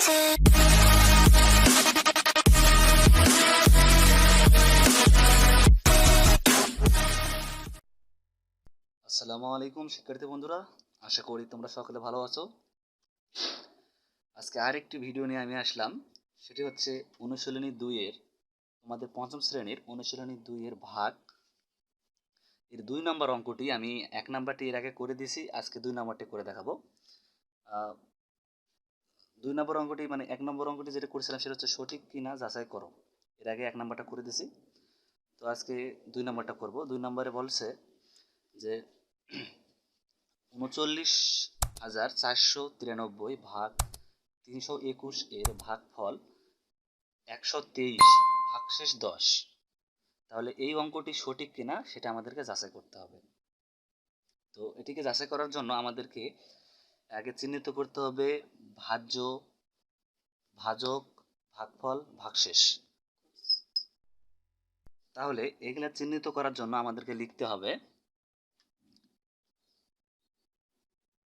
আসসালামু আলাইকুম শিক্ষার্থী বন্ধুরা, আশা করি তোমরা সকলে ভালো আছো। আজকে আরেকটি ভিডিও নিয়ে আমি আসলাম। সেটি হচ্ছে অনুশীলনী 2 এর তোমাদের পঞ্চম শ্রেণীর অনুশীলনী 2 এর ভাগ এর 2 নম্বর অঙ্কটি। আমি 1 নম্বরটি এর আগে করে দিয়েছি, আজকে 2 নম্বরটি করে দেখাবো। 2 নম্বর অঙ্কটি মানে 1 নম্বর অঙ্কটি যেটা করেছিলাম সেটা হচ্ছে সঠিক কিনা যাচাই করো। এর আগে 1 নম্বরটা করে দিয়েছি, তো আজকে 2 নম্বরটা করব। 2 নম্বরে বলছে যে ৩৯,৪৯৩ ভাগ ৩২১ এর ভাগফল ১২৩ ভাগশেষ ১০। তাহলে এই অঙ্কটি সঠিক কিনা সেটা আমাদেরকে যাচাই করতে হবে। তো এটিকে যাচাই করার জন্য আমাদেরকে আগে চিহ্নিত করতে হবে ভাজ্য, ভাজক, ভাগফল, ভাগশেষ। তাহলে এগুলা চিহ্নিত করার জন্য আমাদেরকে লিখতে হবে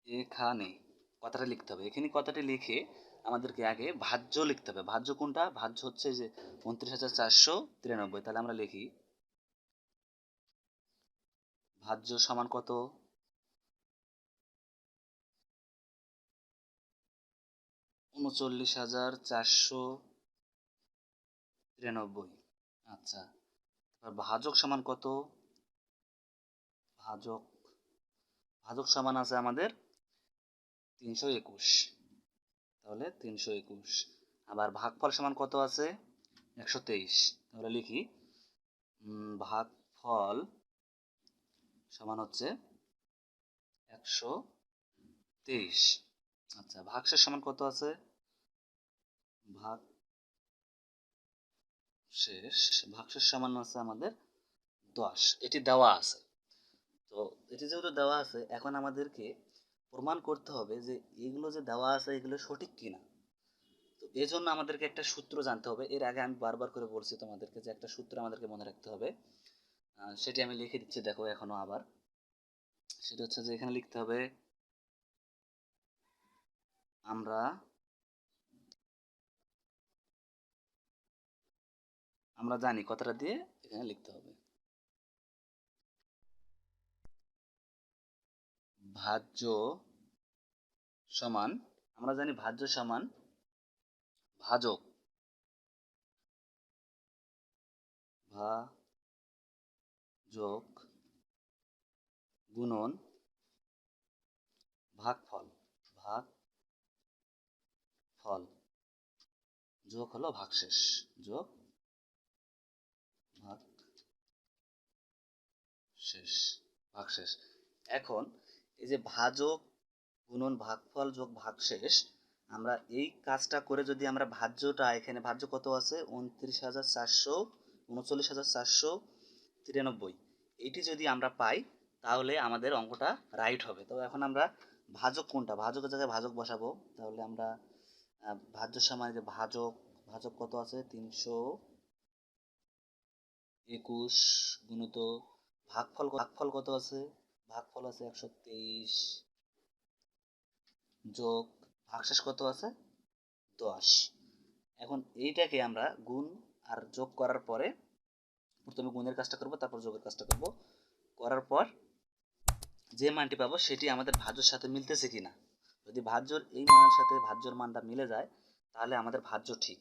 এখানে কথাটা লিখতে হবে। এখানে কথাটি লিখে আমাদেরকে আগে ভাজ্য লিখতে হবে। ভাজ্য কোনটা? ভাজ্য হচ্ছে যে ২৯,৪৯৩। তাহলে আমরা লিখি ভাজ্য সমান কত? ৩৯,৪৯৩। আচ্ছা, ভাজক সমান কত? ভাজক ভাজক সমান আছে আমাদের ৩২১। তাহলে ৩২১। আবার ভাগফল সমান কত আছে? ১২৩। তাহলে লিখি ভাগফল সমান হচ্ছে ১২৩। আচ্ছা, ভাগশেষ সমান কত আছে? ভাগশেষ সমান আছে আমাদের ১০। এটি দেওয়া আছে। তো এটি যেহেতু দেওয়া আছে, এখন আমাদেরকে প্রমাণ করতে হবে যে এগুলো যে দেওয়া আছে এগুলো সঠিক কিনা। তো এই জন্য আমাদেরকে একটা সূত্র জানতে হবে। এর আগে আমি বারবার করে বলছি তোমাদেরকে যে একটা সূত্র আমাদেরকে মনে রাখতে হবে। সেটি আমি লিখে দিচ্ছি, দেখো এখনো আবার। সেটা হচ্ছে যে এখানে লিখতে হবে আমরা আমরা জানি, কথাটা দিয়ে এখানে লিখতে হবে ভাজ্য সমান, আমরা জানি ভাজ্য সমান ভাজক, ভাজক গুণন ভাগফল, ভাগফল যোগ হলো ভাগশেষ, যোগ ভাগশেষ, ভাগশেষ। এখন এই যে ভাজক গুণন ভাগফল যোগ ভাগশেষ, আমরা এই কাজটা করে যদি আমরা ভাজ্যটা, এখানে ভাজ্য কত আছে? ৩৯,৪৯৩। এইটি যদি আমরা পাই তাহলে আমাদের অঙ্কটা রাইট হবে। তো এখন আমরা ভাজক কোনটা, ভাজকের জায়গায় ভাজক বসাবো। তাহলে আমরা ভাজ্য সমান যে ভাজক, ভাজক কত আছে? ৩২১ গুণিত ভাগফল কত আছে? ভাগফল আছে ১২৩ যোগ ভাগশেষ কত আছে? ১০। এখন এইটাকে আমরা গুণ আর যোগ করার পরে, প্রথমে গুণের কাজটা করব, তারপর যোগের কাজটা করব। করার পর যে মানটি পাবো সেটি আমাদের ভাজ্যর সাথে মিলতেছে কিনা। যদি ভাজ্যর এই মানের সাথে ভাজ্যর মানটা মিলে যায় তাহলে আমাদের ভাজ্য ঠিক।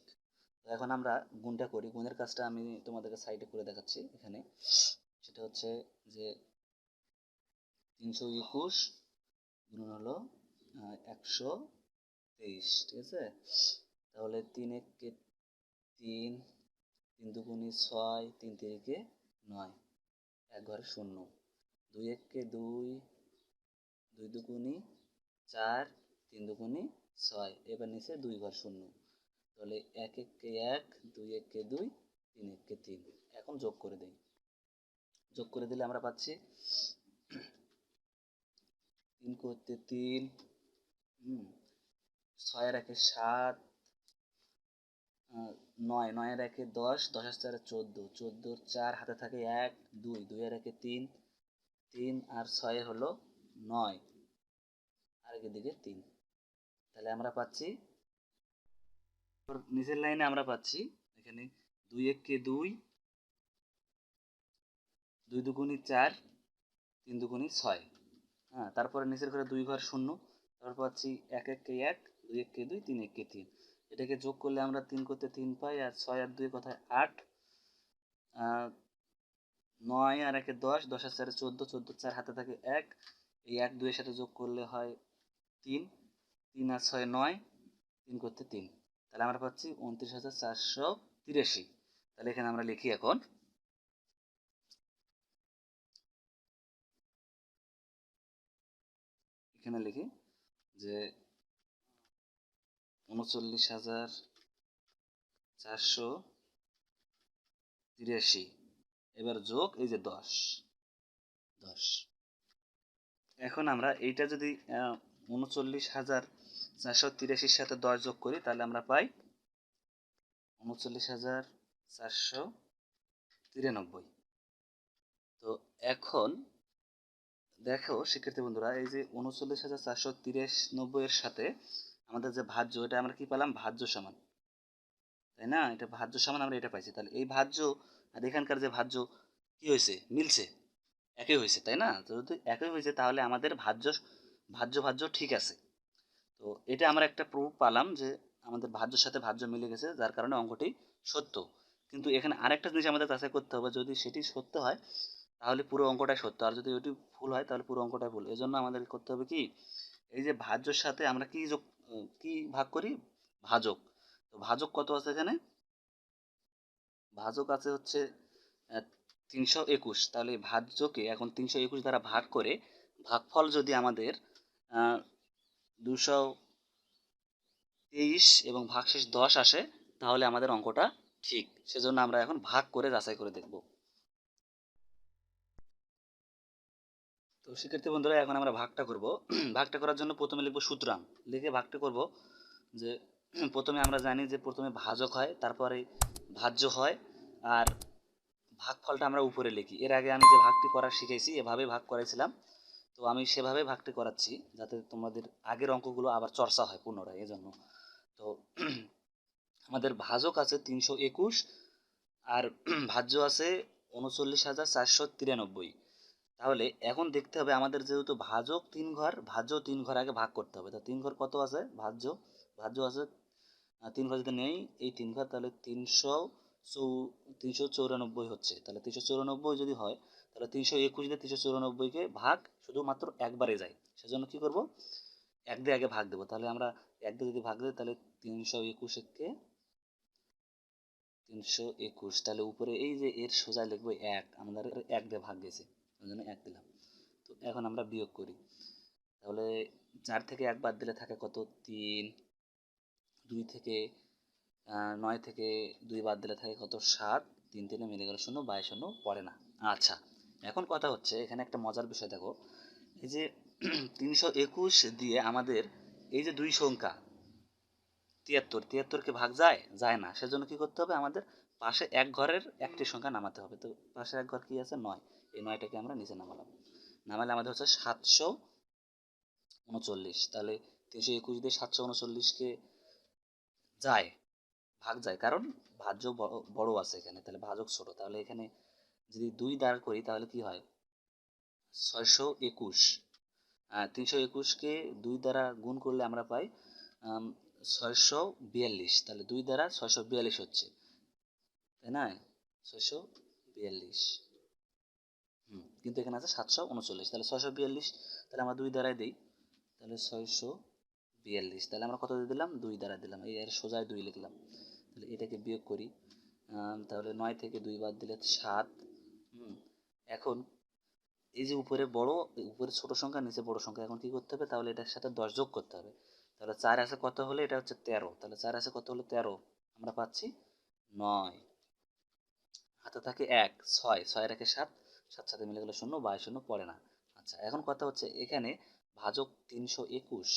তো এখন আমরা গুণটা করি। গুণের কাজটা আমি তোমাদেরকে সাইডে করে দেখাচ্ছি এখানে। সেটা হচ্ছে যে ৩২১ গুণন হলো ১২৩, ঠিক আছে? তাহলে ৩ এককে ৩, ৩ দুগুণে ৬, ৩ তিরিকে ৯, এক ঘরে ০। ২ এককে ২, ২ দুগুণে ৪, ৩ দুগুণে ৬, এবার নিচে ২ ঘর ০। তাহলে ১ এককে ১, ২ এককে ২, ৩ এককে ৩। এখন যোগ করে দেই। যোগ করে দিলে আমরা পাচ্ছি ৩ করতে ৩, ৬ আর ১-এ ৭, ৯, ৯ আর ১-এ ১০, ১০ আর ৪-এ ১৪, ১৪ আর ৪ হাতে থাকে ১, ২, ২ আর ১-এ ৩, ৩ আর ৬-এ হলো ৯, আর এদিকে ৩। তাহলে আমরা পাচ্ছি নিচের লাইনে আমরা পাচ্ছি এখানে 2 1 2, 2 2 4, 3 2 6। হ্যাঁ, তারপরে নিচের ঘরে 2 ঘর শূন্য, তারপর পাচ্ছি 1 1 1, 2 1 2, 3 1 3। এটাকে যোগ করলে আমরা 3 করতে 3 পাই, আর 6 আর 2 কথায় 8, 9 আর 1 10, 10 আর 4 14, 14 4 হাতে থাকে 1, এই 1 2 এর সাথে যোগ করলে হয় 3, 3 আর 6 9, 3 করতে 3। তাহলে আমরা পাচ্ছি 29,483। তাহলে এখানে আমরা লিখি এখন, এখানে লিখি যে 39,483, এবার যোগ এই যে 10। এখন আমরা এইটা যদি 39,483 সাথে 10 যোগ করি তাহলে আমরা পাই 39,493। তো এখন দেখো শিক্ষার্থী বন্ধুরা, এই যে 39,493 এর সাথে আমাদের যে ভাজ্য, এটা আমরা কি পেলাম? ভাজ্য সমান, তাই না? এটা ভাজ্য সমান আমরা এটা পাইছি। তাহলে এই ভাজ্য আর এখানকার যে ভাজ্য কি হয়েছে? মিলছে, একই হয়েছে, তাই না? তো যদি একই হয়েছে তাহলে আমাদের ভাজ্য ভাজ্য ভাজ্য ঠিক আছে। তো এটা আমরা একটা প্রুফ পালাম যে আমাদের ভাজ্যর সাথে ভাজ্য মিলে গেছে, যার কারণে অঙ্কটি সত্য। কিন্তু এখানে আরেকটা জিনিস আমাদের যাচাই করতে হবে, যদি সেটি সত্য হয় তাহলে পুরো অঙ্কটাই সত্য, আর যদি ওইটি ভুল হয় তাহলে পুরো অঙ্কটাই ভুল। এজন্য আমাদের করতে হবে কি, এই যে ভাজ্যর সাথে আমরা কি যোগ, কি ভাগ করি? ভাজক। তো ভাজক কত আছে এখানে? ভাজক আছে হচ্ছে 321। তাহলে এই ভাজ্যকে এখন 321 দ্বারা ভাগ করে ভাগফল যদি আমাদের 223 এবং ভাগশেষ 10 আসে তাহলে আমাদের অঙ্কটা ঠিক। সেজন্য আমরা এখন ভাগ করে যাচাই করে দেখব। তো শিক্ষার্থী বন্ধুরা, এখন আমরা ভাগটা করব। ভাগটা করার জন্য প্রথমে লিখব সুতরাং, লিখে ভাগটা করব। যে প্রথমে আমরা জানি যে প্রথমে ভাজক হয়, তারপরে ভাজ্য হয়, আর ভাগফলটা আমরা উপরে লিখি। এর আগে আমি যে ভাগটি করা শিখেছি এভাবে ভাগ করাইছিলাম, তো আমি সেভাবে ভাগটি করাচ্ছি যাতে তোমাদের আগের অঙ্কগুলো আবার চর্চা হয় পুনরায়, এজন্য। তো আমাদের ভাজক আছে 321 আর ভাজ্য আছে 39,493। তাহলে এখন দেখতে হবে আমাদের যেহেতু ভাজক 3 ঘর, ভাজ্য 3 ঘর আগে ভাগ করতে হবে। তো 3 ঘর কত আছে? ভাজ্য ভাজ্য আছে 3 ঘর যদি নেই, এই 3 ঘর, তাহলে 394 হচ্ছে। তাহলে 394 যদি হয় তাহলে 321 দিয়ে 394-কে ভাগ শুধুমাত্র একবারে যায়। সেজন্য কি করব? 1 দিয়ে আগে ভাগ দেবো। তাহলে আমরা 1 দিয়ে যদি ভাগ দিই তাহলে 321-কে 321, তাহলে উপরে এই যে এর সোজা লিখবো 1, আমাদের 1 দিয়ে ভাগ গেছে, ওই জন্য 1 দিলাম। তো এখন আমরা বিয়োগ করি। তাহলে 4 থেকে 1 বাদ দিলে থাকে কত? 3। 2 থেকে 9 থেকে 2 বাদ দিলে থাকে কত? 7। 3 3 মিলে গেল 0, 22 0 পড়ে না। আচ্ছা, এখন কথা হচ্ছে এখানে একটা মজার বিষয় দেখো, এই যে 321 দিয়ে আমাদের এই যে দুই সংখ্যা 73 কে ভাগ যায়? যায় না। সেজন্য কি করতে হবে? আমাদের পাশে এক ঘরের একটি সংখ্যা নামাতে হবে। তো পাশে এক ঘর কি আছে? 9। এই 9টাকে আমরা নিচে নামালাম, নামালে আমাদের হচ্ছে 739। তাহলে 321 দিয়ে 739-কে যায়, ভাগ যায়, কারণ ভাজ্য বড় আছে এখানে, তাহলে ভাজক ছোট। তাহলে এখানে যদি 2 দ্বারা করি তাহলে কি হয়? 621। 321-কে 2 দ্বারা গুণ করলে আমরা পাই 642। তাহলে 2 দ্বারা 642 হচ্ছে, তাই না? 642। কিন্তু এখানে আছে 739, তাহলে 642, তাহলে আমরা 2 দ্বারাই দিই, তাহলে 642। তাহলে আমরা কত দিয়ে দিলাম? 2 দ্বারা দিলাম, এই এর সোজায় 2 লিখলাম। তাহলে এটাকে বিয়োগ করি, তাহলে 9 থেকে 2 বাদ দিলে 7। এখন এই যে উপরে বড়, উপরে ছোট সংখ্যা, নিচে বড় সংখ্যা, এখন কি করতে হবে? তাহলে এটার সাথে 10 যোগ করতে হবে। তাহলে 4 আছে কত হলে? এটা হচ্ছে 13। তাহলে 4 আছে কত হলে? 13। আমরা পাচ্ছি 9, হাতে থাকে 1, 6, 6 এর 7, 7 সাথে মিলে গেল 0, 22 0 পড়ে না। আচ্ছা, এখন কথা হচ্ছে এখানে ভাজক 321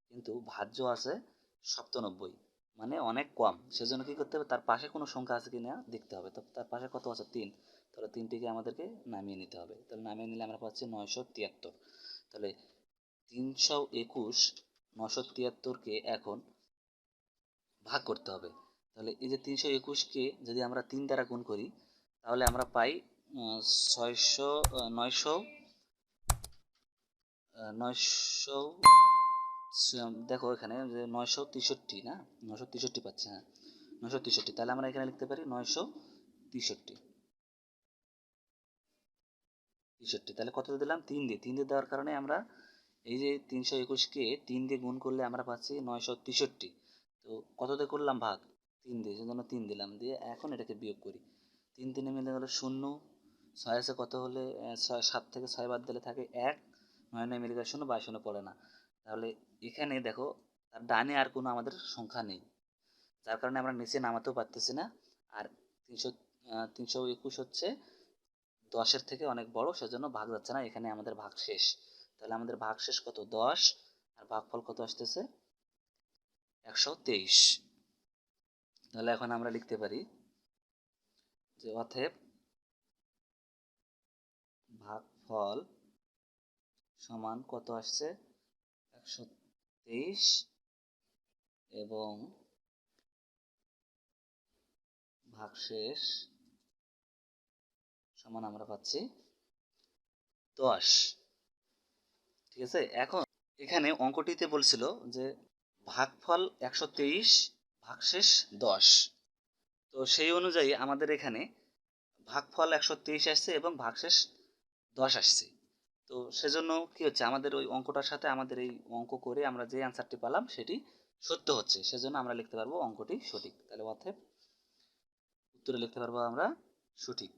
কিন্তু ভাজ্য আছে 97, মানে অনেক কম। সেজন্য কি করতে হবে? তার পাশে কোনো সংখ্যা আছে কিনা দেখতে হবে। তো তার পাশে কত আছে? 3। তাহলে 3টিকে আমাদেরকে নামিয়ে নিতে হবে। তাহলে নামিয়ে নিলে আমরা পাচ্ছি 973। তাহলে 321 973-কে এখন ভাগ করতে হবে। তাহলে এই যে 321কে যদি আমরা 3 দ্বারা গুণ করি তাহলে আমরা পাই 600 900 900 দেখো এখানে যে 963 না, 963 পাচ্ছে, হ্যাঁ 963। তাহলে আমরা এখানে লিখতে পারি 963। তাহলে কত দিলাম? 3 দিয়ে। 3 দিয়ে দেওয়ার কারণে আমরা এই যে 321কে 3 দিয়ে গুণ করলে আমরা পাচ্ছি 963। তো কত দিয়ে করলাম ভাগ? 3 দিয়ে, সেজন্য 3 দিলাম, দিয়ে এখন এটাকে বিয়োগ করি। 3 3 মিলে হলো 0, 6 আছে কত হলে 7 থেকে 6 বাদ দিলে থাকে 1, 9 9 মিলে গেলে 0, 22 পড়ে না। তাহলে এখানে দেখো তার ডানে আর কোনো আমাদের সংখ্যা নেই, যার কারণে আমরা নিচে নামাতেও পারতেছি না। আর 321 হচ্ছে 10-এর থেকে অনেক বড়, সেজন্য ভাগ যাচ্ছে না, এখানে আমাদের ভাগ শেষ। তাহলে আমাদের ভাগ শেষ কত? 10, আর ভাগফল কত আসতেছে? 123। তাহলে এখন আমরা লিখতে পারি যে অতএব ভাগফল সমান কত আসছে? 123, এবং ভাগশেষ সমান আমরা পাচ্ছি 10। ঠিক আছে। এখন এখানে অঙ্কটিতে বলছিল যে ভাগফল 123, ভাগশেষ 10। তো সেই অনুযায়ী আমাদের এখানে ভাগফল 123 আসছে এবং ভাগশেষ 10 আসছে। তো সেজন্য কি হচ্ছে, আমাদের ওই অঙ্কটার সাথে আমাদের এই অঙ্ক করে আমরা যে অ্যান্সারটি পেলাম সেটি সত্য হচ্ছে, সেজন্য আমরা লিখতে পারবো অঙ্কটি সঠিক। তাহলে অতএব উত্তরে লিখতে পারবো আমরা সঠিক।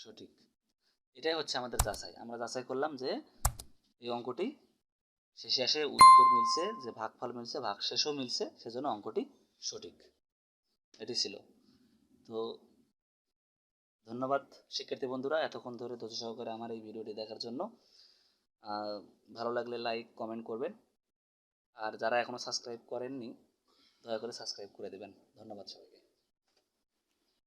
সঠিক, এটাই হচ্ছে আমাদের যাচাই। আমরা যাচাই করলাম যে এই অঙ্কটি শেষে আসে উত্তর মিলছে, যে ভাগফল মিলছে, ভাগশেষও মিলছে, সেজন্য অঙ্কটি সঠিক। এটি ছিল। তো ধন্যবাদ শিক্ষার্থী বন্ধুরা এতক্ষণ ধরে ধৈর্য সহকারে আমার এই ভিডিওটি দেখার জন্য। ভালো লাগলে লাইক কমেন্ট করবেন, আর যারা এখনও সাবস্ক্রাইব করেননি দয়া করে সাবস্ক্রাইব করে দেবেন। ধন্যবাদ সবাইকে।